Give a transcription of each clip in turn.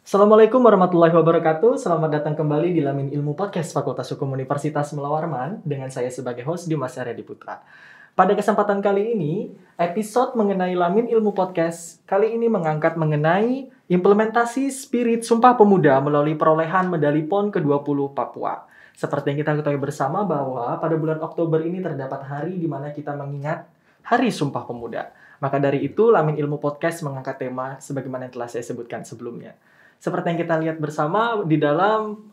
Assalamualaikum warahmatullahi wabarakatuh. Selamat datang kembali di Lamin Ilmu Podcast Fakultas Hukum Universitas Mula Warman dengan saya sebagai host Dimas Aryadi Putra. Pada kesempatan kali ini, episode mengenai Lamin Ilmu Podcast kali ini mengangkat mengenai implementasi spirit Sumpah Pemuda melalui perolehan medali PON ke-20 Papua. Seperti yang kita ketahui bersama bahwa pada bulan Oktober ini terdapat hari di mana kita mengingat Hari Sumpah Pemuda. Maka dari itu, Lamin Ilmu Podcast mengangkat tema sebagaimana yang telah saya sebutkan sebelumnya. Seperti yang kita lihat bersama di dalam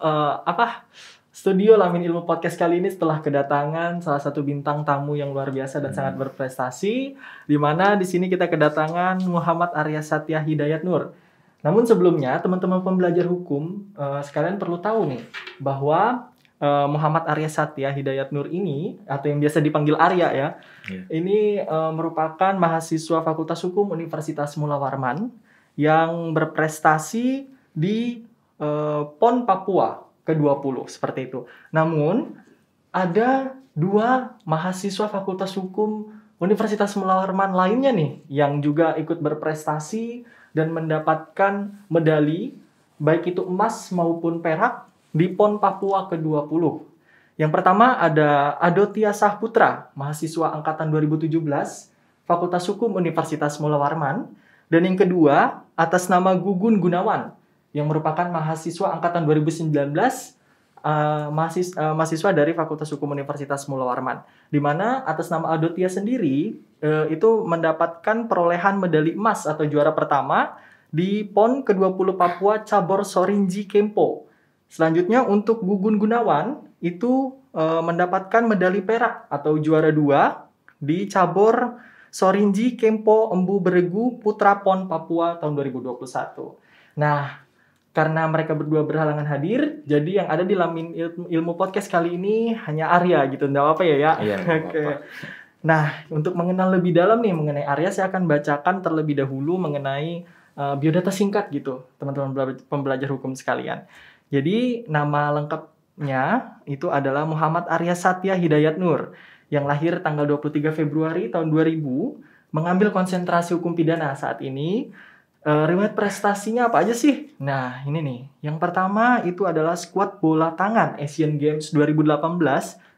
studio Lamin Ilmu Podcast kali ini setelah kedatangan salah satu bintang tamu yang luar biasa dan sangat berprestasi, di mana di sini kita kedatangan Muhammad Arya Satya Hidayat Nur. Namun sebelumnya teman-teman pembelajar hukum sekalian perlu tahu nih bahwa Muhammad Arya Satya Hidayat Nur ini atau yang biasa dipanggil Arya ya, ini merupakan mahasiswa Fakultas Hukum Universitas Mula Warman yang berprestasi di PON Papua ke-20 seperti itu. Namun ada dua mahasiswa Fakultas Hukum Universitas Mula Warman lainnya nih yang juga ikut berprestasi dan mendapatkan medali baik itu emas maupun perak di PON Papua ke-20. Yang pertama ada Adotia Sahputra, mahasiswa angkatan 2017 Fakultas Hukum Universitas Mula Warman, dan yang kedua atas nama Gugun Gunawan yang merupakan mahasiswa angkatan 2019 mahasiswa dari Fakultas Hukum Universitas Mula Warman, di mana atas nama Adotia sendiri itu mendapatkan perolehan medali emas atau juara pertama di PON ke-20 Papua cabur Sorinji Kempo. Selanjutnya untuk Gugun Gunawan itu mendapatkan medali perak atau juara 2 di cabur Sorinji Kempo Embu Beregu Putra PON Papua tahun 2021. Nah, karena mereka berdua berhalangan hadir, jadi yang ada di Lamin Ilmu Podcast kali ini hanya Arya gitu. Nggak apa-apa ya? Iya, Oke. Nah, untuk mengenal lebih dalam nih mengenai Arya, saya akan bacakan terlebih dahulu mengenai biodata singkat gitu, teman-teman pembelajar hukum sekalian. Jadi, nama lengkapnya itu adalah Muhammad Arya Satya Hidayat Nur, yang lahir tanggal 23 Februari tahun 2000, mengambil konsentrasi hukum pidana saat ini. Riwayat prestasinya apa aja sih? Nah, ini nih. Yang pertama itu adalah skuad bola tangan Asian Games 2018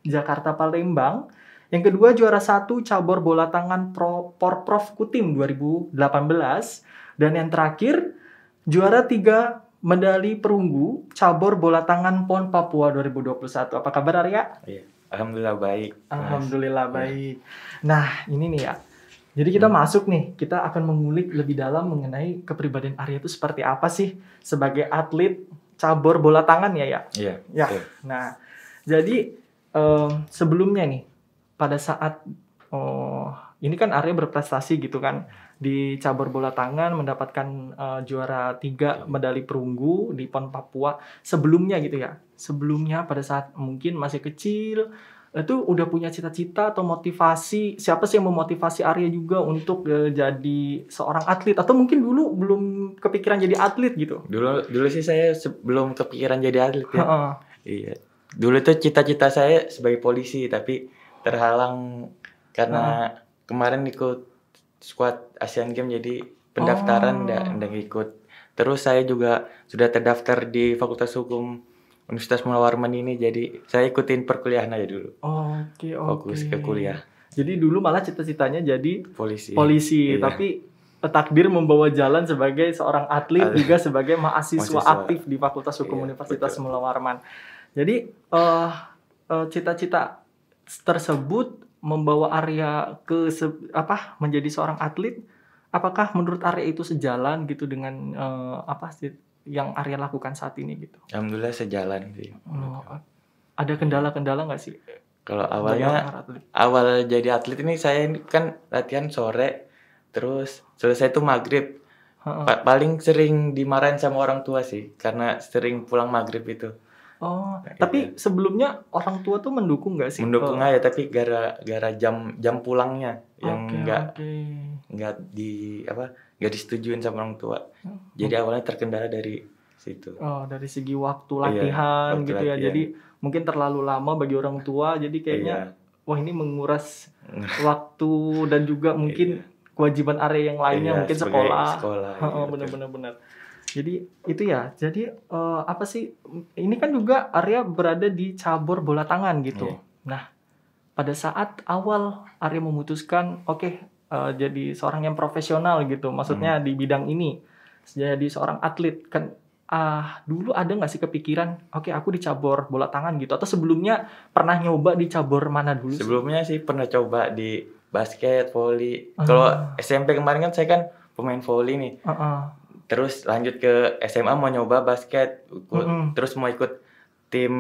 Jakarta Palembang. Yang kedua juara 1 cabur bola tangan Porprov Kutim 2018. Dan yang terakhir juara 3 medali perunggu cabur bola tangan PON Papua 2021. Apa kabar Arya? Iya. Alhamdulillah baik. Alhamdulillah baik. Nah, ini nih ya. Jadi kita masuk nih, kita akan mengulik lebih dalam mengenai kepribadian Arya itu seperti apa sih sebagai atlet cabur bola tangan ya? Iya. Ya. Nah, jadi sebelumnya nih pada saat ini kan Arya berprestasi gitu kan di cabur bola tangan mendapatkan juara 3 medali perunggu di PON Papua sebelumnya gitu ya. Sebelumnya pada saat mungkin masih kecil itu udah punya cita-cita atau motivasi, siapa sih yang memotivasi Arya juga untuk jadi seorang atlet atau mungkin dulu belum kepikiran jadi atlet gitu? Dulu sih saya belum kepikiran jadi atlet ya. Iya. Dulu tuh cita-cita saya sebagai polisi tapi terhalang karena kemarin ikut skuad Asian Games jadi pendaftaran nggak ikut. Terus saya juga sudah terdaftar di Fakultas Hukum Universitas Mula Warman ini, jadi saya ikutin perkuliahan aja dulu. Oke. Fokus ke kuliah. Jadi dulu malah cita-citanya jadi polisi. Iya. Tapi takdir membawa jalan sebagai seorang atlet juga sebagai mahasiswa aktif di Fakultas Hukum Universitas Mula Warman. Jadi cita-cita tersebut membawa Arya ke menjadi seorang atlet. Apakah menurut Arya itu sejalan gitu dengan yang Arya lakukan saat ini gitu? Alhamdulillah sejalan sih. Ada kendala-kendala nggak sih? Kalau awal jadi atlet ini saya kan latihan sore, terus selesai itu maghrib. Paling sering dimarahin sama orang tua sih, karena sering pulang maghrib itu. Tapi sebelumnya orang tua tuh mendukung nggak sih? Mendukung aja, tapi gara jam pulangnya yang nggak disetujuin sama orang tua. Jadi awalnya terkendala dari situ. Dari segi waktu latihan gitu ya. Jadi mungkin terlalu lama bagi orang tua. Jadi kayaknya wah ini menguras waktu dan juga mungkin kewajiban Arya yang lainnya mungkin sekolah. Benar. Benar. Jadi itu ya. Jadi apa sih? Ini kan juga Arya berada di cabur bola tangan gitu. Iya. Nah, pada saat awal Arya memutuskan, oke, jadi seorang yang profesional gitu. Maksudnya di bidang ini, jadi seorang atlet kan. Dulu ada nggak sih kepikiran, oke aku di cabur bola tangan gitu? Atau sebelumnya pernah nyoba di cabur mana dulu sih? Sebelumnya sih pernah coba di basket, volley. Kalau SMP kemarin kan saya kan pemain volley nih. Terus lanjut ke SMA mau nyoba basket, terus mau ikut tim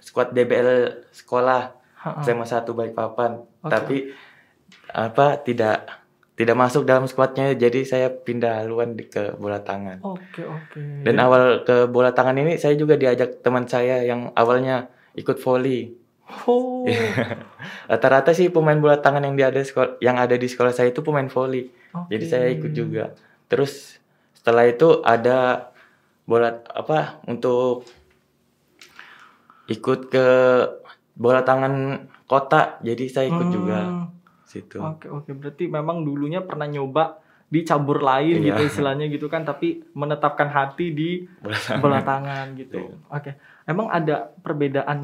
squad DBL sekolah SMA 1 Balikpapan. Tapi tidak masuk dalam squadnya, jadi saya pindah haluan ke bola tangan. Oke. Dan awal ke bola tangan ini saya juga diajak teman saya yang awalnya ikut volley. Oh. Rata-rata sih pemain bola tangan yang ada di sekolah saya itu pemain volley. Jadi saya ikut juga. Terus setelah itu ada untuk ikut ke bola tangan kota, jadi saya ikut juga situ. Oke. Berarti memang dulunya pernah nyoba di cabur lain gitu istilahnya gitu kan, tapi menetapkan hati di bola tangan gitu. Oke. Emang ada perbedaan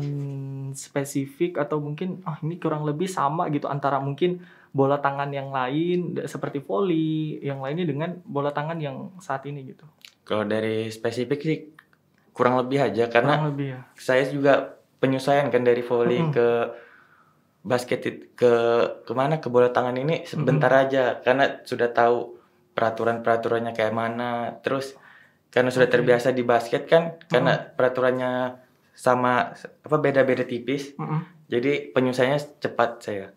spesifik atau mungkin ini kurang lebih sama gitu antara mungkin bola tangan yang lain seperti volley yang lainnya dengan bola tangan yang saat ini gitu? Kalau dari spesifik sih kurang lebih aja, karena saya juga penyesuaian kan dari volley ke basket ke bola tangan ini sebentar aja, karena sudah tahu peraturannya kayak mana. Terus karena sudah terbiasa di basket kan, karena peraturannya sama beda-beda tipis. Jadi penyelesaiannya cepat saya.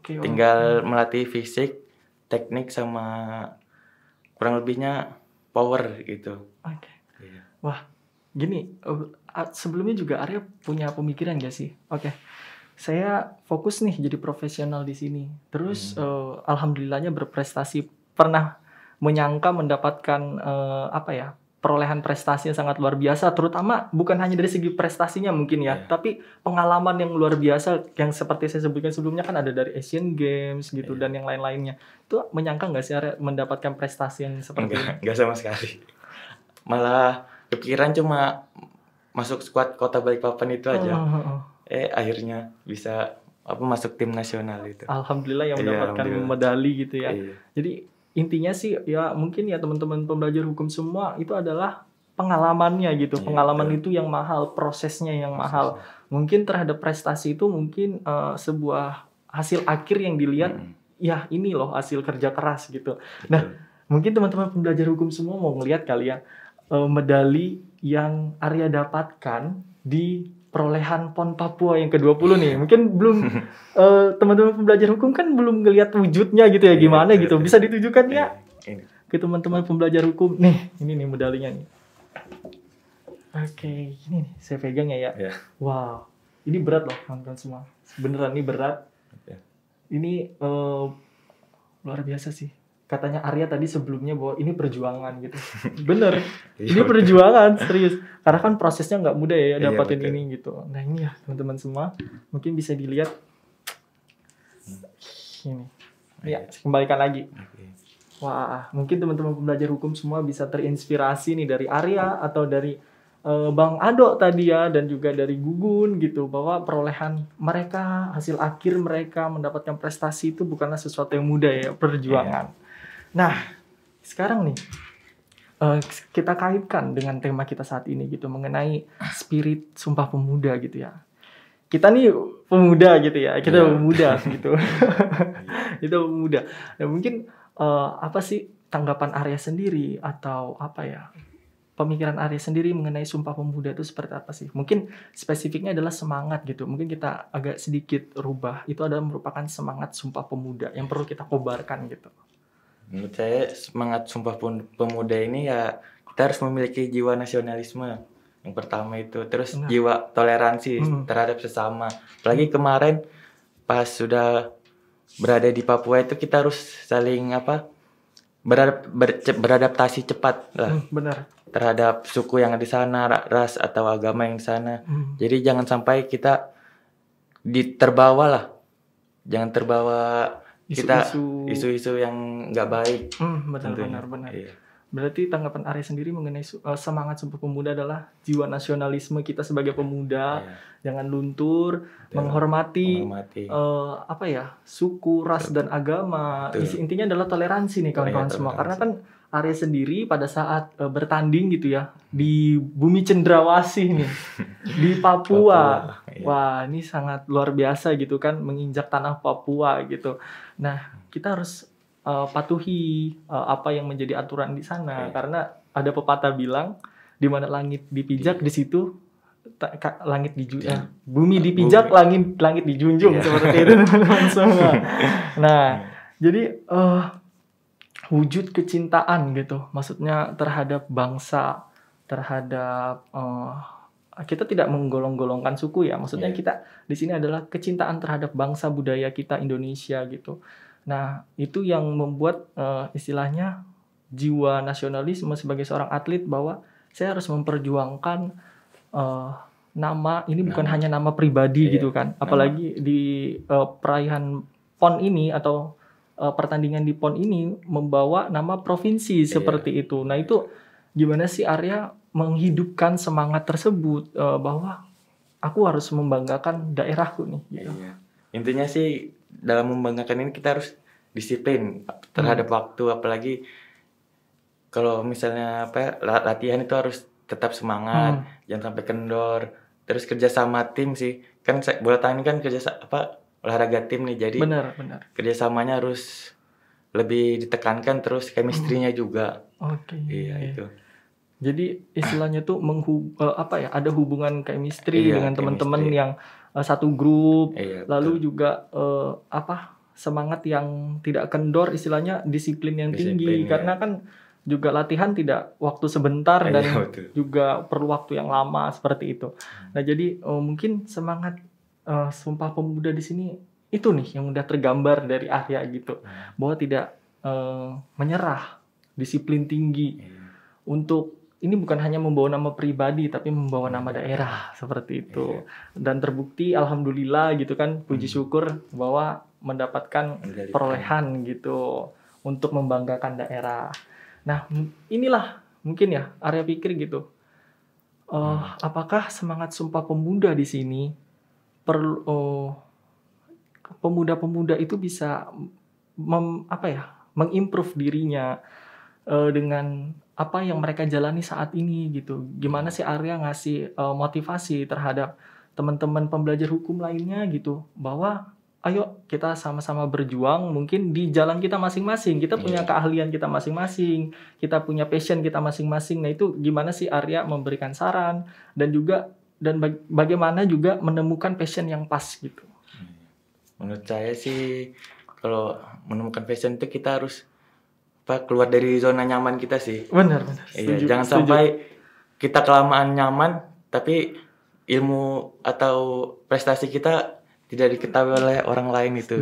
Tinggal melatih fisik, teknik sama kurang lebihnya power gitu. Wah, gini, sebelumnya juga Arya punya pemikiran gak sih? Saya fokus nih jadi profesional di sini. Terus alhamdulillahnya berprestasi. Pernah menyangka mendapatkan perolehan prestasi yang sangat luar biasa, terutama bukan hanya dari segi prestasinya mungkin ya, tapi pengalaman yang luar biasa yang seperti saya sebutkan sebelumnya kan ada dari Asian Games gitu dan yang lain-lainnya. Itu menyangka nggak sih Arya mendapatkan prestasi yang seperti ini? Enggak sama sekali. Malah kepikiran cuma masuk skuad Kota Balikpapan itu aja. Akhirnya bisa masuk tim nasional itu. Alhamdulillah yang mendapatkan medali gitu ya. Jadi intinya sih ya mungkin ya teman-teman pembelajar hukum semua itu adalah pengalamannya gitu. Pengalaman itu yang mahal, prosesnya yang mahal. Mungkin terhadap prestasi itu mungkin sebuah hasil akhir yang dilihat, ya ini loh hasil kerja keras gitu. Nah, mungkin teman-teman pembelajar hukum semua mau ngelihat kali ya medali yang Arya dapatkan di perolehan PON Papua yang ke-20 nih. Mungkin belum teman-teman pembelajar hukum kan belum ngelihat wujudnya gitu ya, gimana gitu. Bisa ditujukan ya ke teman-teman pembelajar hukum. Nih, ini nih medalinya nih. Oke, ini nih saya pegang ya. Wow. Ini berat loh teman-teman semua. Beneran ini berat. Ini luar biasa sih. Katanya Arya tadi sebelumnya bahwa ini perjuangan gitu. Bener. Ini perjuangan, serius. Karena kan prosesnya nggak mudah ya dapatin ini gitu. Nah ini ya teman-teman semua. Mungkin bisa dilihat. Ini. Ya, kembalikan lagi. Wah, mungkin teman-teman pembelajar hukum semua bisa terinspirasi nih dari Arya atau dari Bang Ado tadi ya, dan juga dari Gugun gitu, bahwa perolehan mereka, hasil akhir mereka mendapatkan prestasi itu bukanlah sesuatu yang mudah ya, perjuangan. Nah, sekarang nih kita kaitkan dengan tema kita saat ini gitu, mengenai spirit Sumpah Pemuda gitu ya. Kita nih pemuda gitu ya, kita pemuda gitu. Itu pemuda. Nah, mungkin apa sih tanggapan Arya sendiri atau apa ya? Pemikiran Arya sendiri mengenai Sumpah Pemuda itu seperti apa sih? Mungkin spesifiknya adalah semangat gitu. Mungkin kita agak sedikit rubah. Itu adalah merupakan semangat Sumpah Pemuda yang perlu kita kobarkan gitu. Menurut saya semangat Sumpah Pemuda ini ya kita harus memiliki jiwa nasionalisme yang pertama itu, terus jiwa toleransi terhadap sesama. Apalagi kemarin pas sudah berada di Papua itu kita harus saling beradaptasi cepat lah. Benar. Terhadap suku yang di sana, ras atau agama yang di sana. Jadi jangan sampai kita jangan terbawa kita isu-isu yang nggak baik. Benar. Iya. Berarti tanggapan Arya sendiri mengenai semangat Sumpah Pemuda adalah jiwa nasionalisme kita sebagai pemuda, jangan luntur, menghormati apa ya, suku, ras dan agama. Intinya adalah toleransi nih kawan-kawan semua. Karena kan Arya sendiri pada saat bertanding gitu ya di bumi cendrawasih nih di Papua. Wah, ini sangat luar biasa gitu kan, menginjak tanah Papua gitu. Nah, kita harus patuhi apa yang menjadi aturan di sana, karena ada pepatah bilang di mana langit dipijak di situ langit bumi dipijak langit dijunjung, seperti itu teman-teman semua. Nah, jadi wujud kecintaan gitu, maksudnya terhadap bangsa, terhadap kita tidak menggolong-golongkan suku ya, maksudnya kita di sini adalah kecintaan terhadap bangsa budaya kita Indonesia gitu. Nah, itu yang membuat istilahnya jiwa nasionalisme sebagai seorang atlet, bahwa saya harus memperjuangkan nama ini bukan hanya nama pribadi gitu kan. Apalagi di perayaan PON ini atau pertandingan di PON ini membawa nama provinsi seperti itu. Nah, itu gimana sih Arya menghidupkan semangat tersebut, bahwa aku harus membanggakan daerahku nih gitu. Intinya sih dalam membanggakan ini kita harus disiplin terhadap waktu, apalagi kalau misalnya latihan itu harus tetap semangat, jangan sampai kendor. Terus kerja sama tim sih, kan bola tangan kan olahraga tim nih, jadi benar. Kerjasamanya harus lebih ditekankan, terus chemistry-nya juga. Iya itu. Jadi istilahnya tuh ada hubungan chemistry dengan teman-teman yang satu grup, lalu juga semangat yang tidak kendor, istilahnya disiplin yang tinggi, karena kan juga latihan tidak waktu sebentar dan juga perlu waktu yang lama seperti itu. Nah, jadi mungkin semangat Sumpah Pemuda di sini itu nih yang udah tergambar dari Arya gitu, bahwa tidak menyerah, disiplin tinggi untuk ini bukan hanya membawa nama pribadi tapi membawa nama daerah seperti itu. Dan terbukti alhamdulillah gitu kan, puji syukur bahwa mendapatkan perolehan gitu untuk membanggakan daerah. Nah, inilah mungkin ya Arya pikir gitu. Apakah semangat Sumpah Pemuda di sini perlu pemuda-pemuda itu bisa mengimprove dirinya dengan apa yang mereka jalani saat ini gitu. Gimana sih Arya ngasih motivasi terhadap teman-teman pembelajar hukum lainnya gitu, bahwa ayo kita sama-sama berjuang, mungkin di jalan kita masing-masing. Kita punya keahlian kita masing-masing, kita punya passion kita masing-masing. Nah, itu gimana sih Arya memberikan saran dan bagaimana juga menemukan passion yang pas gitu. Menurut saya sih kalau menemukan passion itu kita harus keluar dari zona nyaman kita sih. Benar. Jangan sampai kita kelamaan nyaman tapi ilmu atau prestasi kita tidak diketahui oleh orang lain itu.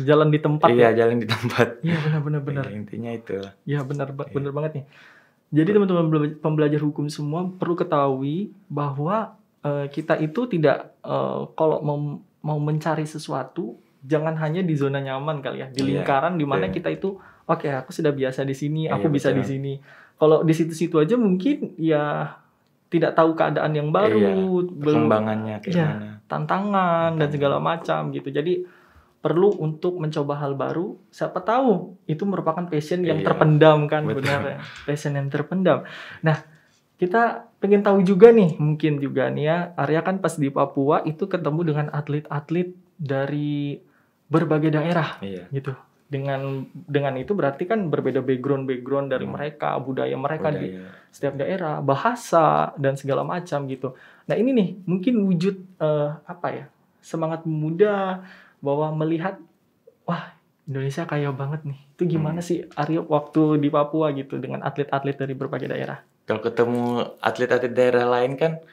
Jalan di tempat. Jalan di tempat. Iya, benar. Intinya itu. Iya, benar banget nih. Jadi teman-teman pembelajar hukum semua perlu ketahui bahwa kita itu tidak kalau mau mencari sesuatu jangan hanya di zona nyaman kali ya, di lingkaran di mana kita itu aku sudah biasa di sini, aku bisa di sini. Kalau di situ-situ aja mungkin ya tidak tahu keadaan yang baru, perkembangannya gimana, tantangan dan segala macam gitu. Jadi perlu untuk mencoba hal baru. Siapa tahu itu merupakan passion yang terpendam kan, benar ya, passion yang terpendam. Nah, kita pengen tahu juga nih, mungkin juga nih ya, Arya kan pas di Papua itu ketemu dengan atlet-atlet dari berbagai daerah gitu. Dengan itu berarti kan berbeda background dari mereka, budaya mereka di setiap daerah, bahasa dan segala macam gitu. Nah, ini nih mungkin wujud semangat pemuda, bahwa melihat wah Indonesia kaya banget nih. Itu gimana sih Arya waktu di Papua gitu dengan atlet-atlet dari berbagai daerah? Kalau ketemu atlet-atlet daerah lain kan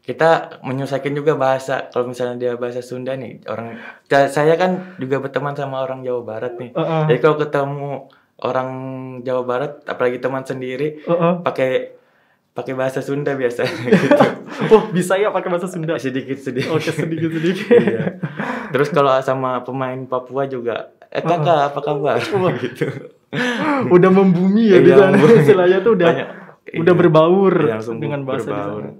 kita menyesuaikan juga bahasa. Kalau misalnya dia bahasa Sunda nih, saya kan juga berteman sama orang Jawa Barat nih. Jadi kalau ketemu orang Jawa Barat, apalagi teman sendiri, pakai bahasa Sunda biasa gitu. Oh, bisa ya pakai bahasa Sunda? Sedikit. Oke, sedikit. Terus kalau sama pemain Papua juga, kakak apa kabar? Gitu. Udah membumi ya di sana. Istilahnya tuh udah berbaur dengan bahasa di sana.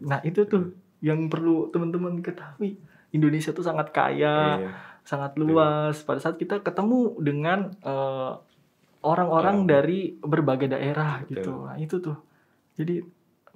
Nah, itu tuh yang perlu teman-teman ketahui. Indonesia tuh sangat kaya, sangat luas. Pada saat kita ketemu dengan orang-orang dari berbagai daerah gitu. Nah, itu tuh. Jadi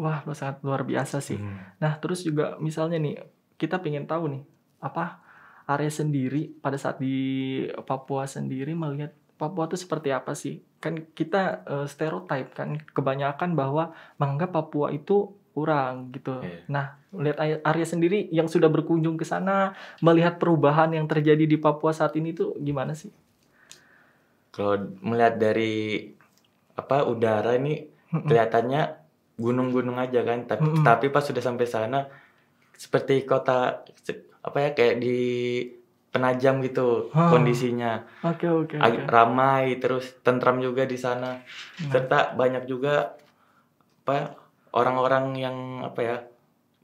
wah, sangat luar biasa sih. Nah, terus juga misalnya nih, kita pengen tahu nih, apa Arya sendiri pada saat di Papua sendiri melihat Papua itu seperti apa sih? Kan kita stereotype kan kebanyakan bahwa menganggap Papua itu kurang gitu. Nah, melihat Arya sendiri yang sudah berkunjung ke sana, melihat perubahan yang terjadi di Papua saat ini tuh gimana sih? Kalau melihat dari udara ini kelihatannya gunung-gunung aja kan, tapi pas sudah sampai sana seperti kota kayak di Penajam gitu kondisinya. Oke. Ramai, terus tentram juga di sana. Serta banyak juga orang-orang yang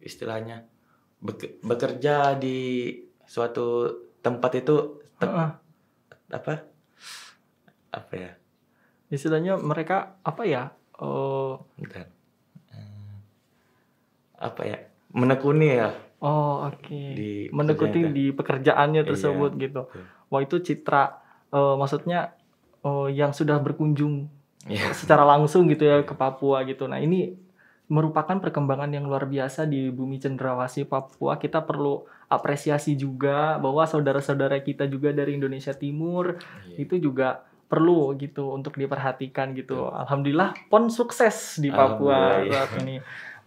istilahnya bekerja di suatu tempat itu istilahnya mereka menekuni ya. Oh, oke. Menekuni di pekerjaannya tersebut gitu. Wah, itu citra maksudnya yang sudah berkunjung secara langsung gitu ya ke Papua gitu. Nah, ini merupakan perkembangan yang luar biasa di bumi cendrawasih Papua. Kita perlu apresiasi juga bahwa saudara-saudara kita juga dari Indonesia Timur itu juga perlu gitu untuk diperhatikan gitu. Alhamdulillah PON sukses di Papua saat ini.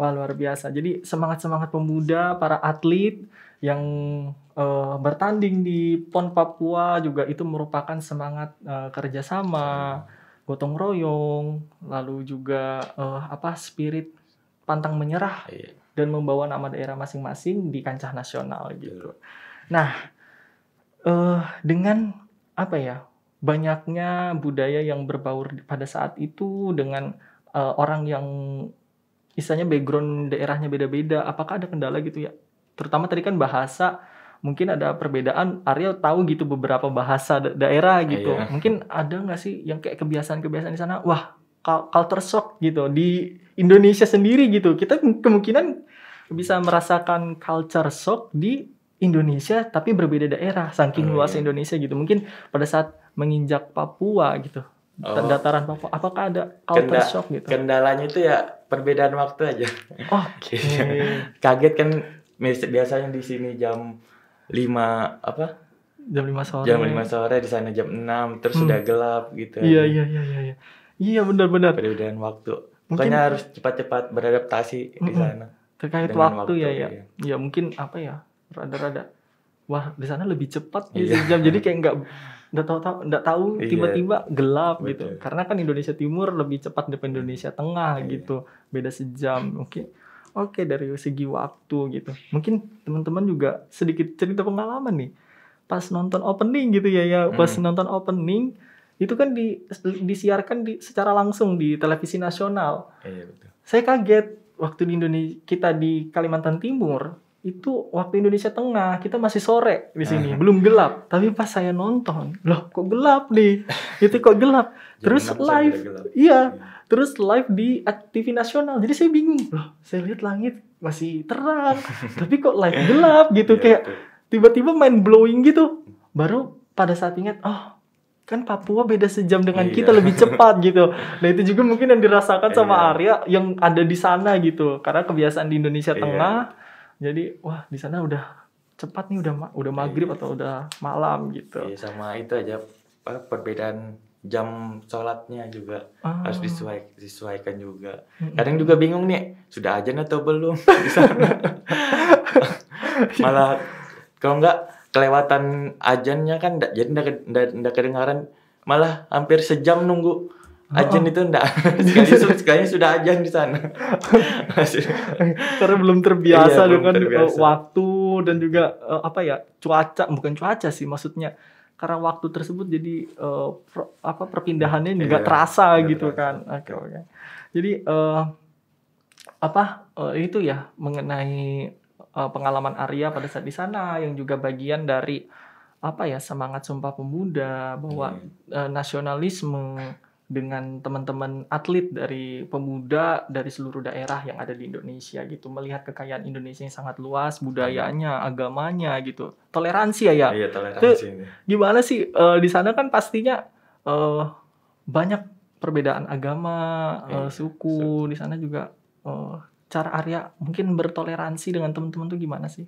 Wah, luar biasa. Jadi semangat-semangat pemuda, para atlet yang bertanding di PON Papua juga itu merupakan semangat kerjasama, gotong royong, lalu juga spirit pantang menyerah dan membawa nama daerah masing-masing di kancah nasional gitu. Nah, dengan banyaknya budaya yang berbaur pada saat itu dengan orang yang istilahnya background daerahnya beda-beda, apakah ada kendala gitu ya? Terutama tadi kan bahasa, mungkin ada perbedaan. Arya tahu gitu beberapa bahasa daerah gitu. Mungkin ada nggak sih yang kayak kebiasaan-kebiasaan di sana? Wah, culture shock gitu di Indonesia sendiri gitu. Kita kemungkinan bisa merasakan culture shock di Indonesia tapi berbeda daerah, saking luas Indonesia gitu. Mungkin pada saat menginjak Papua gitu. Dataran Papua, apakah ada culture shock gitu? Kendalanya itu ya perbedaan waktu aja. Oke. Kaget kan, biasanya di sini jam 5 Jam 5 sore. Jam 5 sore, di sana jam 6, terus sudah gelap gitu. Iya. Iya, benar. Perbedaan waktu. Makanya harus cepat-cepat beradaptasi di sana. Terkait waktu ya. Ya mungkin rada-rada. Wah, di sana lebih cepat jam. Jadi kayak enggak tahu tiba-tiba gelap gitu. Karena kan Indonesia Timur lebih cepat daripada Indonesia Tengah gitu. Beda sejam. Oke, dari segi waktu gitu. Mungkin teman-teman juga sedikit cerita pengalaman nih. Pas nonton opening gitu ya. Pas nonton opening itu kan disiarkan secara langsung di televisi nasional. Iya, betul. Saya kaget waktu di Indonesia, kita di Kalimantan Timur. Itu waktu Indonesia Tengah, kita masih sore di sini, belum gelap. Tapi pas saya nonton, loh kok gelap nih? Itu kok gelap. Terus live, terus live di TV nasional. Jadi saya bingung, loh saya lihat langit masih terang, tapi kok live gelap gitu, kayak tiba-tiba mind blowing gitu. Baru pada saat ingat, kan Papua beda sejam dengan kita, lebih cepat gitu. Nah itu juga mungkin yang dirasakan sama Arya yang ada di sana gitu, karena kebiasaan di Indonesia Tengah. Jadi wah di sana udah cepat nih, udah maghrib atau udah malam gitu. Iya, sama itu aja perbedaan jam sholatnya juga harus disesuaikan juga. Kadang juga bingung nih, sudah azan atau belum di sana. Malah kalau enggak kelewatan azannya kan jadi enggak kedengaran, malah hampir sejam nunggu azan itu enggak. Sekali sudah azan di sana. Karena belum terbiasa dengan waktu dan juga bukan cuaca sih maksudnya. Karena waktu tersebut jadi perpindahannya enggak terasa gitu kan. Oke. Jadi itu ya mengenai pengalaman Arya pada saat di sana, yang juga bagian dari apa ya, semangat Sumpah Pemuda, bahwa nasionalisme dengan teman-teman atlet dari pemuda dari seluruh daerah yang ada di Indonesia gitu, melihat kekayaan Indonesia yang sangat luas, budayanya, agamanya gitu, toleransi ya. Iya, Itu toleransi ini. gimana sih di sana kan pastinya banyak perbedaan agama, suku. Di sana juga cara Arya mungkin bertoleransi dengan teman-teman tuh gimana sih?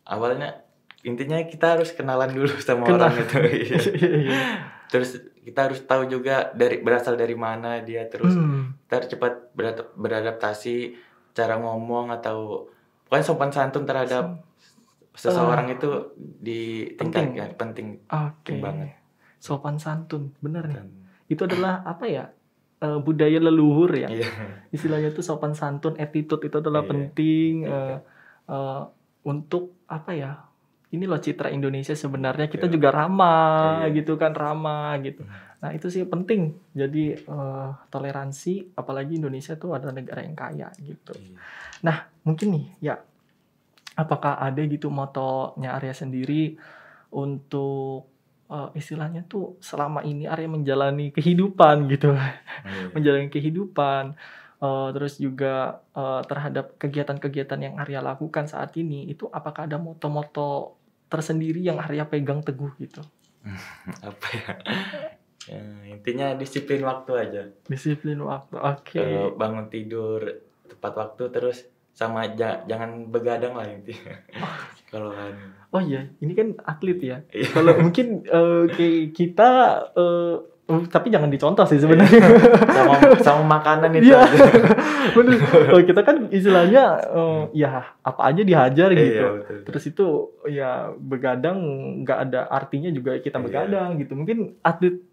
Awalnya intinya kita harus kenalan dulu sama orang itu. Iya. Terus kita harus tahu juga berasal dari mana dia, terus kita harus cepat beradaptasi cara ngomong atau pokoknya sopan santun terhadap seseorang itu ditingkatkan, penting banget. Sopan santun, bener nih. Itu adalah apa ya? Budaya leluhur ya. Istilahnya itu sopan santun, attitude itu adalah penting untuk apa ya? Ini loh citra Indonesia sebenarnya, kita juga ramah gitu kan, ramah gitu. Nah itu sih penting. Jadi toleransi, apalagi Indonesia tuh adalah negara yang kaya gitu. Nah mungkin nih ya, apakah ada gitu motonya Arya sendiri untuk istilahnya tuh selama ini Arya menjalani kehidupan gitu, menjalani kehidupan. Terus juga terhadap kegiatan-kegiatan yang Arya lakukan saat ini, itu apakah ada moto-moto tersendiri yang Arya pegang teguh gitu? Apa ya? Intinya disiplin waktu aja. Disiplin waktu, oke. Bangun tidur tepat waktu, terus sama jangan begadang lah intinya. Kalau oh iya, ini kan atlet ya. Kalau mungkin kita tapi jangan dicontoh sih sebenarnya. sama makanan itu aja. Bener. Kita kan istilahnya ya apa aja dihajar gitu. Betul. Terus itu ya begadang nggak ada artinya juga kita begadang gitu. Mungkin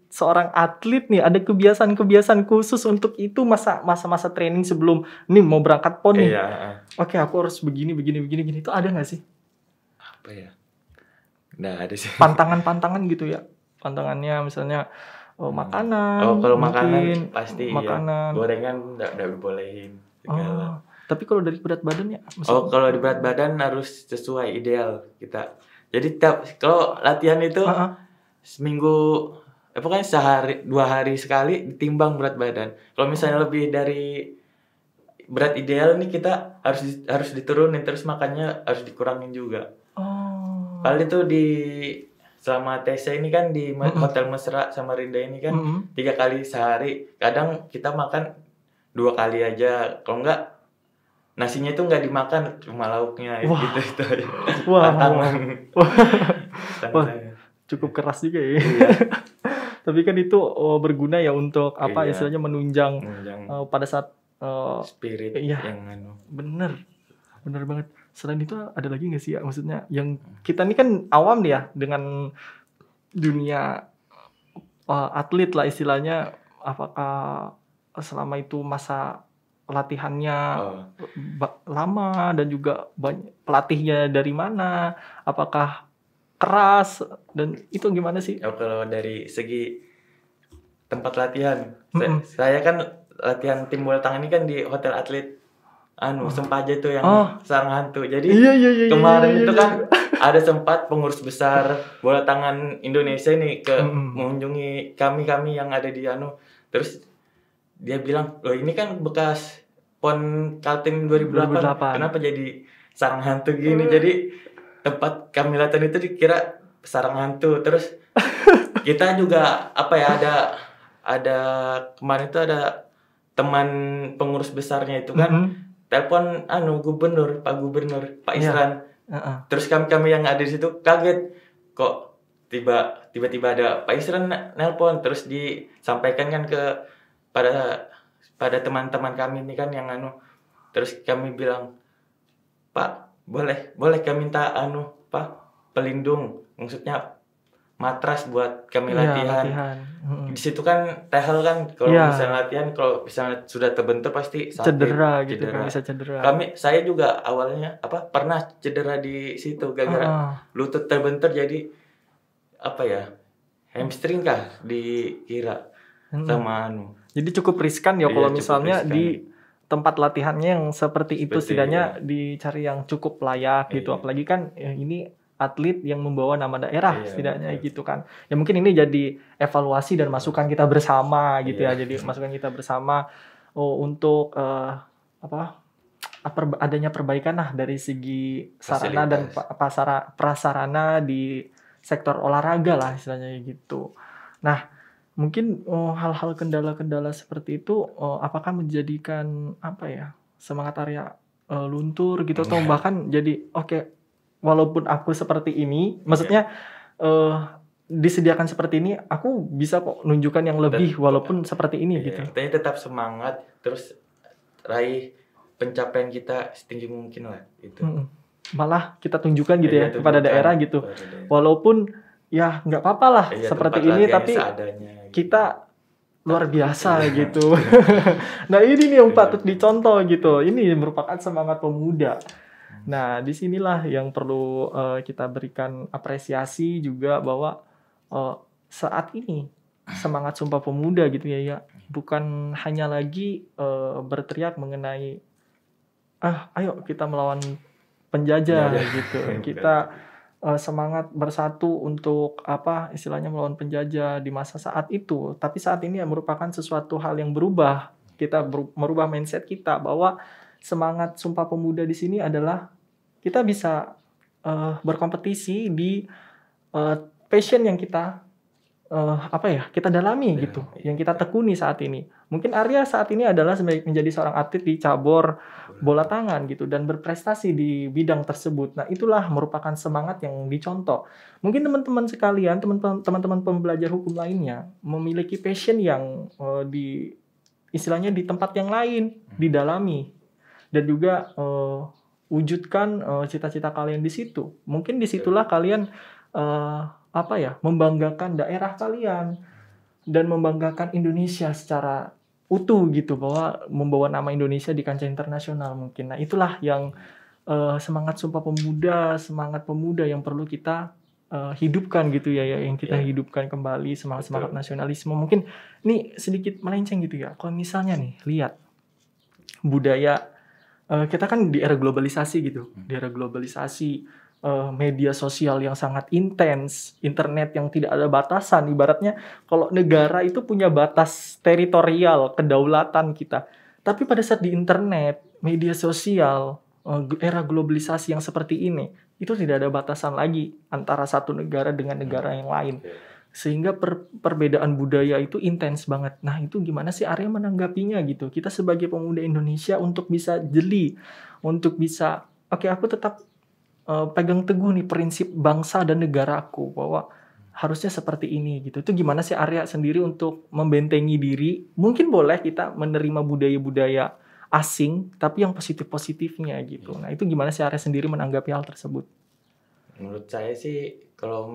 seorang atlet nih ada kebiasaan khusus untuk itu, masa-masa training sebelum nih mau berangkat PON nih. Oke, aku harus begini itu ada nggak sih? Apa ya? Nggak ada sih. Pantangan gitu ya. Pantangannya misalnya makanan. Kalau makanan pasti makanan. Ya. Gorengan nggak dibolehin. Tapi kalau dari berat badannya? Kalau di berat badan harus sesuai ideal kita. Jadi kalau latihan itu seminggu, pokoknya 2 hari sekali ditimbang berat badan. Kalau misalnya lebih dari berat ideal nih, kita harus diturunin, terus makannya harus dikurangin juga. Paling itu selama TC ini kan di Hotel Mesra sama Rinda ini kan 3 kali sehari. Kadang kita makan 2 kali aja. Kalau enggak, nasinya itu enggak dimakan, cuma lauknya gitu aja. Wah, cukup keras juga ya. Tapi kan itu berguna ya untuk apa istilahnya menunjang pada saat spirit yang Bener banget. Selain itu ada lagi nggak sih ya, maksudnya yang kita ini kan awam ya dengan dunia atlet lah istilahnya, apakah selama itu masa latihannya lama dan juga pelatihnya dari mana, apakah keras, dan itu gimana sih? Kalau dari segi tempat latihan, saya kan latihan tim bola tangan ini kan di Hotel Atlet Sempaja itu yang sarang hantu. Jadi kemarin itu kan ada sempat pengurus besar bola tangan Indonesia ini mengunjungi kami yang ada di Terus dia bilang, loh ini kan bekas PON Kaltim 2008. Kenapa jadi sarang hantu gini? Jadi tempat kami latihan itu dikira sarang hantu. Terus kita juga apa ya, ada kemarin itu ada teman pengurus besarnya itu kan telepon Pak Gubernur Pak Isran. Terus kami yang ada di situ kaget, kok tiba-tiba ada Pak Isran nelpon, terus disampaikan kan pada teman-teman kami ini kan yang terus kami bilang, Pak, boleh kami minta Pak, pelindung, maksudnya matras buat kami latihan. Di situ kan tehel kan, kalau misalnya latihan, kalau misalnya sudah terbentur pasti sakit, cedera gitu kan, bisa cedera. Saya juga awalnya pernah cedera di situ gara-gara lutut terbentur, jadi hamstring kah dikira sama Jadi cukup riskan ya kalau misalnya di tempat latihannya yang seperti itu, setidaknya dicari yang cukup layak gitu. Apalagi kan ini atlet yang membawa nama daerah setidaknya betul. gitu kan. Ya mungkin ini jadi evaluasi dan masukan kita bersama gitu ya. Jadi masukan kita bersama untuk adanya perbaikan lah dari segi sarana dan prasarana di sektor olahraga lah istilahnya gitu. Nah, mungkin hal-hal kendala-kendala seperti itu apakah menjadikan semangat Arya luntur gitu atau bahkan jadi walaupun aku seperti ini, maksudnya disediakan seperti ini, aku bisa kok nunjukkan yang lebih walaupun seperti ini gitu. Kita tetap semangat terus raih pencapaian kita setinggi mungkin lah itu. Malah kita tunjukkan gitu ya kepada daerah gitu. Walaupun ya nggak apa-apa lah seperti ini tapi seadanya, kita luar biasa gitu. Nah ini nih yang patut dicontoh gitu. Ini merupakan semangat pemuda. Nah disinilah yang perlu kita berikan apresiasi juga bahwa saat ini semangat Sumpah Pemuda gitu ya bukan hanya lagi berteriak mengenai ayo kita melawan penjajah gitu. Kita semangat bersatu untuk istilahnya melawan penjajah di masa saat itu. Tapi saat ini merupakan sesuatu hal yang berubah. Kita merubah mindset kita bahwa semangat Sumpah Pemuda di sini adalah kita bisa berkompetisi di passion yang kita kita dalami gitu, yang kita tekuni saat ini. Mungkin Arya saat ini adalah menjadi seorang atlet di cabur bola tangan gitu dan berprestasi di bidang tersebut. Nah, itulah merupakan semangat yang dicontoh. Mungkin teman-teman sekalian, teman-teman pembelajar hukum lainnya memiliki passion yang istilahnya di tempat yang lain, didalami dan juga wujudkan cita-cita kalian di situ. Mungkin disitulah kalian membanggakan daerah kalian dan membanggakan Indonesia secara utuh gitu, bahwa membawa nama Indonesia di kancah internasional mungkin. Nah itulah yang semangat Sumpah Pemuda, semangat pemuda yang perlu kita hidupkan gitu ya, yang kita hidupkan kembali semangat nasionalisme. Mungkin ini sedikit melenceng gitu ya. Kalau misalnya nih lihat budaya kita kan di era globalisasi gitu, di era globalisasi. Media sosial yang sangat intens, internet yang tidak ada batasan. Ibaratnya kalau negara itu punya batas teritorial, kedaulatan kita. Tapi pada saat di internet, media sosial, era globalisasi yang seperti ini, itu tidak ada batasan lagi antara satu negara dengan negara yang lain. Sehingga perbedaan budaya itu intens banget. Nah itu gimana sih Arya menanggapinya gitu? Kita sebagai pemuda Indonesia untuk bisa jeli, untuk bisa, aku tetap pegang teguh nih prinsip bangsa dan negaraku bahwa harusnya seperti ini gitu. Itu gimana sih Arya sendiri untuk membentengi diri? Mungkin boleh kita menerima budaya-budaya asing tapi yang positif-positifnya gitu. Nah, itu gimana sih Arya sendiri menanggapi hal tersebut? Menurut saya sih kalau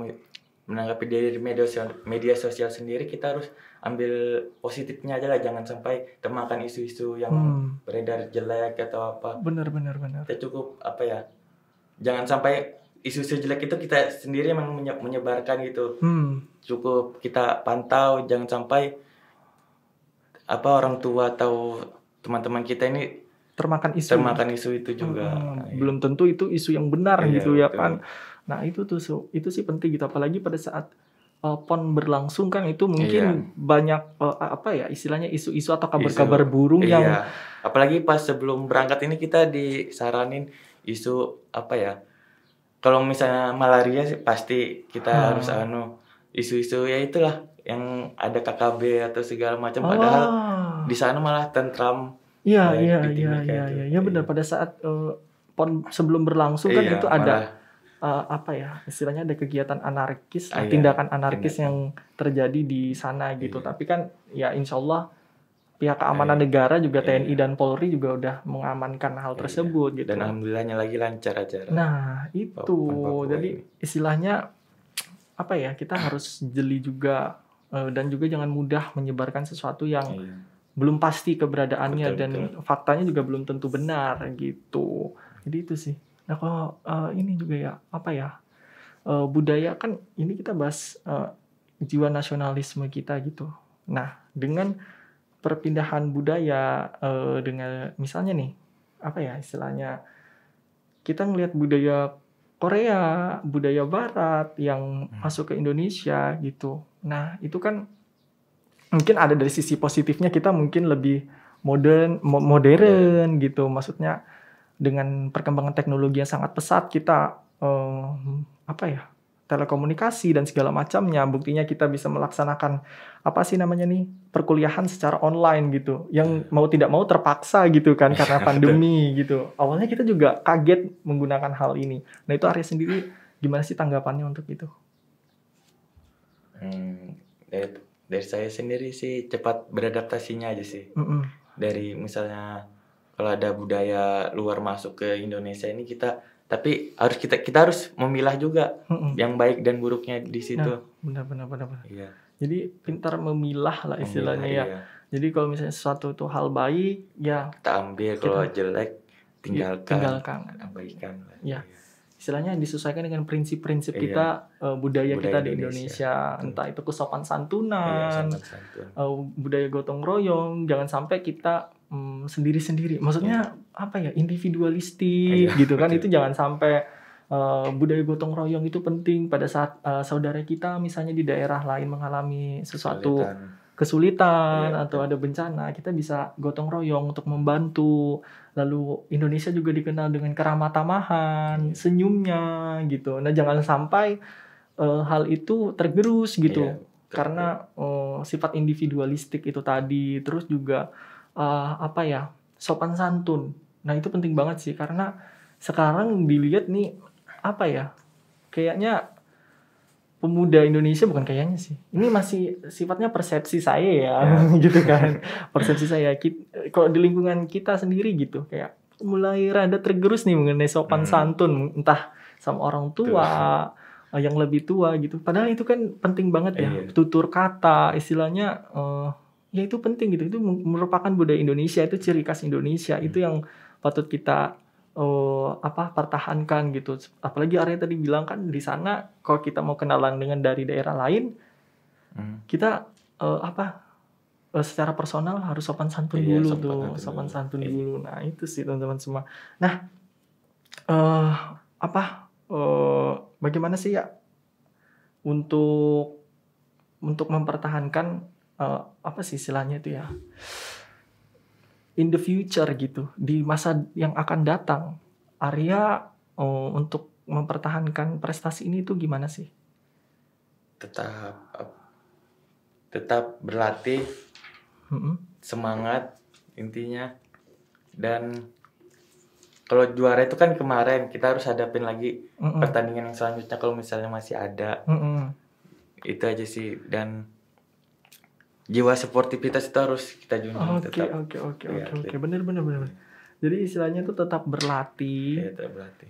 menanggapi dari media sosial sendiri, kita harus ambil positifnya aja lah, jangan sampai termakan isu-isu yang beredar jelek atau apa. Benar. Kita cukup jangan sampai isu-isu jelek itu kita sendiri memang menyebarkan gitu. Cukup kita pantau, jangan sampai orang tua atau teman-teman kita ini termakan isu itu juga. Belum tentu itu isu yang benar gitu ya kan. Nah itu sih penting gitu, apalagi pada saat PON berlangsung kan itu mungkin banyak istilahnya isu-isu atau kabar-kabar burung yang apalagi pas sebelum berangkat ini kita disaranin isu kalau misalnya malaria sih pasti kita harus isu-isu ya itulah yang ada KKB atau segala macam, padahal di sana malah tentram. Iya benar. Pada saat PON sebelum berlangsung kan itu ada istilahnya ada kegiatan anarkis, tindakan anarkis yang terjadi di sana gitu. Tapi kan ya insya Allah pihak keamanan negara juga TNI dan Polri juga udah mengamankan hal tersebut gitu. Dan alhamdulillahnya lagi lancar acara. Nah itu jadi istilahnya kita harus jeli juga dan juga jangan mudah menyebarkan sesuatu yang belum pasti keberadaannya. Betul. Faktanya juga belum tentu benar gitu. Jadi itu sih. Nah kalau ini juga budaya kan ini kita bahas jiwa nasionalisme kita gitu. Nah dengan perpindahan budaya dengan misalnya nih istilahnya kita ngelihat budaya Korea, budaya Barat yang masuk ke Indonesia gitu. Nah itu kan mungkin ada dari sisi positifnya, kita mungkin lebih modern gitu. Maksudnya dengan perkembangan teknologi yang sangat pesat, kita telekomunikasi dan segala macamnya. Buktinya kita bisa melaksanakan perkuliahan secara online gitu, yang mau tidak mau terpaksa gitu kan karena pandemi gitu. Awalnya kita juga kaget menggunakan hal ini. Nah itu Arya sendiri gimana sih tanggapannya untuk itu? Dari saya sendiri sih cepat beradaptasinya aja sih. Dari misalnya kalau ada budaya luar masuk ke Indonesia ini, tapi kita harus memilah juga yang baik dan buruknya di situ. Benar. Iya. Jadi pintar memilah lah istilahnya ya. Iya. Jadi kalau misalnya sesuatu itu hal baik ya kita ambil, kalau jelek tinggalkan. Abaikan. Ya. Istilahnya disesuaikan dengan prinsip-prinsip kita, budaya kita di Indonesia. Entah itu kesopan santunan, budaya gotong royong, jangan sampai kita sendiri-sendiri. Maksudnya individualistik gitu kan. Itu jangan sampai. Budaya gotong royong itu penting pada saat saudara kita misalnya di daerah lain mengalami sesuatu kesulitan atau ada bencana, kita bisa gotong royong untuk membantu. Lalu Indonesia juga dikenal dengan keramah tamahan, senyumnya gitu. Nah jangan sampai hal itu tergerus gitu, karena sifat individualistik itu tadi. Terus juga sopan santun. Nah itu penting banget sih, karena sekarang dilihat nih kayaknya pemuda Indonesia, bukan kayaknya sih, ini masih sifatnya persepsi saya ya, gitu kan, persepsi saya. Kalau di lingkungan kita sendiri gitu, kayak mulai rada tergerus nih mengenai sopan santun, entah sama orang tua, yang lebih tua gitu. Padahal itu kan penting banget ya, tutur kata, istilahnya, ya itu penting gitu. Itu merupakan budaya Indonesia, itu ciri khas Indonesia, itu yang patut kita pertahankan gitu. Apalagi Arya tadi bilang kan di sana kalau kita mau kenalan dengan dari daerah lain, kita secara personal harus sopan santun dulu. Sopan santun dulu. Nah itu sih teman-teman semua. Nah bagaimana sih ya untuk mempertahankan istilahnya itu ya, in the future gitu, di masa yang akan datang, Arya untuk mempertahankan prestasi ini tuh gimana sih? Tetap berlatih, semangat intinya. Dan kalau juara itu kan kemarin, kita harus hadapin lagi pertandingan yang selanjutnya kalau misalnya masih ada. Itu aja sih. Dan jiwa sportivitas itu harus kita junjung. Oke. Bener. Jadi istilahnya tuh tetap berlatih,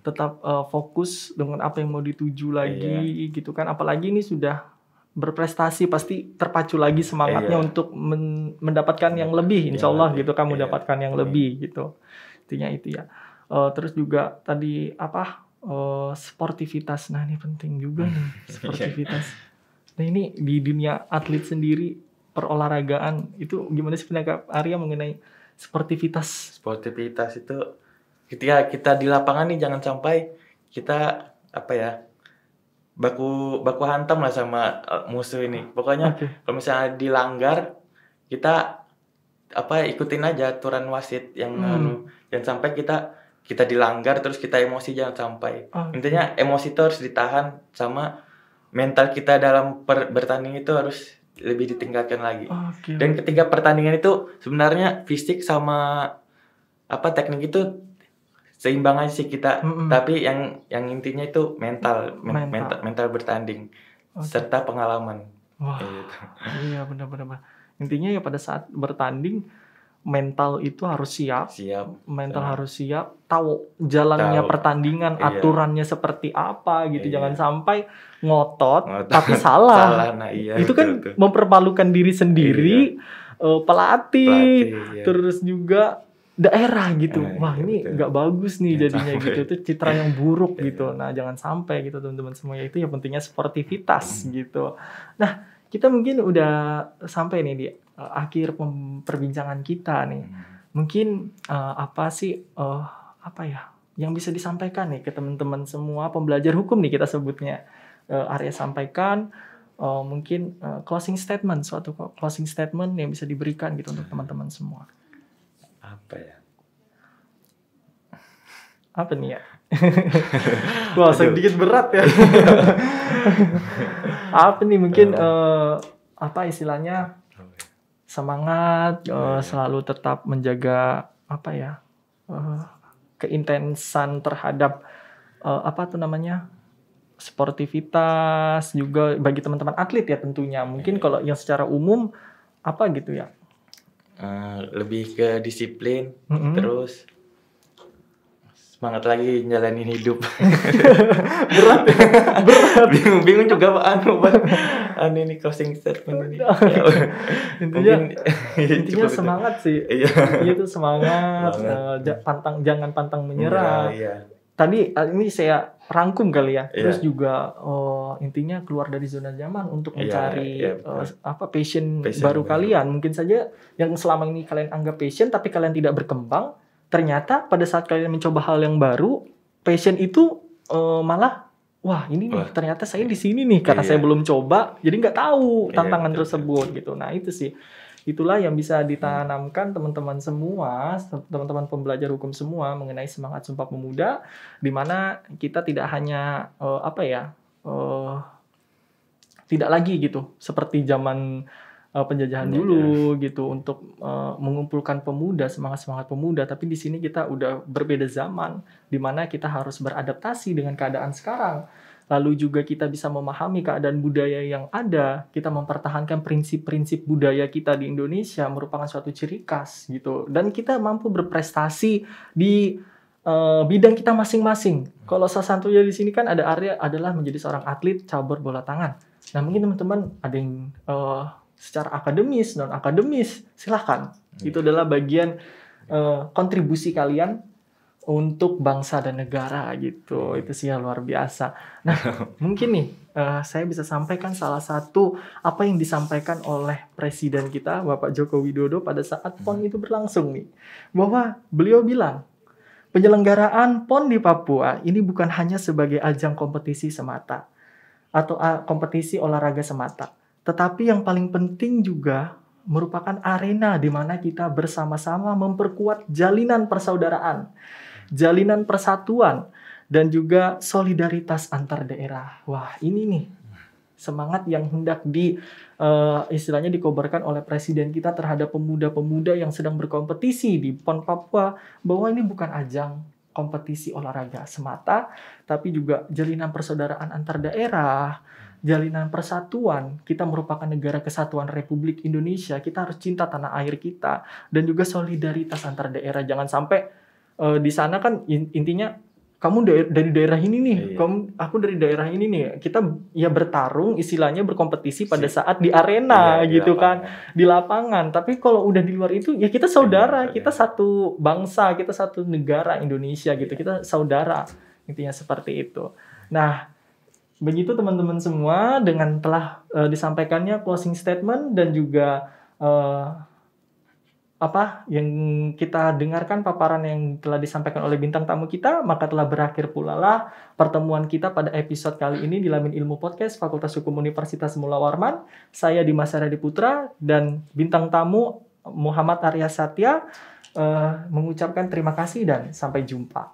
tetap fokus dengan apa yang mau dituju lagi, gitu kan. Apalagi ini sudah berprestasi, pasti terpacu lagi semangatnya untuk mendapatkan yang lebih, insya Allah gitu kan, mendapatkan yang lebih gitu. Intinya itu ya. Terus juga tadi sportivitas. Nah ini penting juga nih, sportivitas. Nah ini di dunia atlet sendiri, perolahragaan itu gimana sih pendapat Arya mengenai sportivitas? Sportivitas itu ketika kita di lapangan nih, jangan sampai kita baku hantam lah sama musuh ini. Pokoknya kalau misalnya dilanggar, kita ikutin aja aturan wasit yang jangan sampai kita dilanggar terus kita emosi, jangan sampai. Intinya emosi itu harus ditahan, sama mental kita dalam bertanding itu harus lebih ditingkatkan lagi. Dan ketika pertandingan itu sebenarnya fisik sama teknik itu seimbang aja sih kita. Tapi yang intinya itu mental bertanding serta pengalaman. Wah, iya benar. Intinya ya pada saat bertanding, mental itu harus siap. Harus siap, tahu jalannya pertandingan, aturannya seperti apa gitu. Jangan sampai ngotot tapi salah. Nah, itu kan mempermalukan diri sendiri, pelatih, terus juga daerah gitu. Wah, ini nggak bagus nih jadinya gitu. Itu citra yang buruk gitu. Nah, jangan sampai gitu teman-teman semua. Itu yang pentingnya sportivitas gitu. Nah, kita mungkin udah sampai nih di akhir perbincangan kita nih. Mungkin yang bisa disampaikan nih ke teman-teman semua pembelajar hukum nih kita sebutnya. Arya sampaikan mungkin closing statement, suatu closing statement yang bisa diberikan gitu untuk teman-teman semua. Apa ya? Apa nih ya? Wah, sedikit berat ya. Apa nih mungkin apa istilahnya, semangat, selalu tetap menjaga apa ya, keintensan terhadap apa tuh namanya, sportivitas juga bagi teman-teman atlet ya tentunya. Mungkin kalau yang secara umum apa gitu ya? Lebih ke disiplin, terus semangat lagi jalanin hidup. Berat. Bingung juga ini closing statement ini. Intinya semangat sih. Iya itu semangat. Jangan pantang menyerah. Iya. Tadi ini saya rangkum kali ya. Terus juga intinya keluar dari zona nyaman untuk mencari passion baru kalian. Mungkin saja yang selama ini kalian anggap passion tapi kalian tidak berkembang. Ternyata pada saat kalian mencoba hal yang baru, passion itu malah wah ini nih ternyata saya di sini nih karena saya belum coba, jadi nggak tahu tantangan tersebut gitu. Nah itu sih, itulah yang bisa ditanamkan teman-teman semua, teman-teman pembelajar hukum semua mengenai semangat Sumpah Pemuda, di mana kita tidak hanya tidak lagi gitu seperti zaman penjajahan dulu gitu untuk mengumpulkan pemuda, semangat pemuda, tapi di sini kita udah berbeda zaman di mana kita harus beradaptasi dengan keadaan sekarang. Lalu juga kita bisa memahami keadaan budaya yang ada, kita mempertahankan prinsip-prinsip budaya kita di Indonesia merupakan suatu ciri khas gitu, dan kita mampu berprestasi di bidang kita masing-masing. Kalau salah satunya di sini kan ada Arya adalah menjadi seorang atlet cabur bola tangan. Nah mungkin teman-teman ada yang secara akademis, non akademis, silahkan. Itu adalah bagian kontribusi kalian untuk bangsa dan negara gitu. Itu sih yang luar biasa. Nah, mungkin nih saya bisa sampaikan salah satu apa yang disampaikan oleh Presiden kita, Bapak Joko Widodo pada saat PON itu berlangsung nih. Bahwa beliau bilang, penyelenggaraan PON di Papua ini bukan hanya sebagai ajang kompetisi semata atau kompetisi olahraga semata. Tetapi yang paling penting juga merupakan arena di mana kita bersama-sama memperkuat jalinan persaudaraan, jalinan persatuan, dan juga solidaritas antar daerah. Wah, ini nih semangat yang hendak istilahnya dikobarkan oleh Presiden kita terhadap pemuda-pemuda yang sedang berkompetisi di PON Papua, bahwa ini bukan ajang kompetisi olahraga semata, tapi juga jalinan persaudaraan antar daerah, jalinan persatuan. Kita merupakan negara kesatuan Republik Indonesia, kita harus cinta tanah air kita, dan juga solidaritas antar daerah. Jangan sampai di sana kan intinya kamu dari daerah ini nih, aku dari daerah ini nih. Kita ya bertarung, istilahnya berkompetisi pada saat di arena gitu kan, di lapangan. Tapi kalau udah di luar itu ya kita saudara, kita satu bangsa, kita satu negara Indonesia gitu. Kita saudara, intinya seperti itu. Nah, begitu teman-teman semua, dengan telah disampaikannya closing statement dan juga yang kita dengarkan paparan yang telah disampaikan oleh bintang tamu kita, maka telah berakhir pula lah pertemuan kita pada episode kali ini di Lamin Ilmu Podcast Fakultas Hukum Universitas Mula Warman. Saya Dimas Haryadi Putra dan bintang tamu Muhammad Arya Satya mengucapkan terima kasih dan sampai jumpa.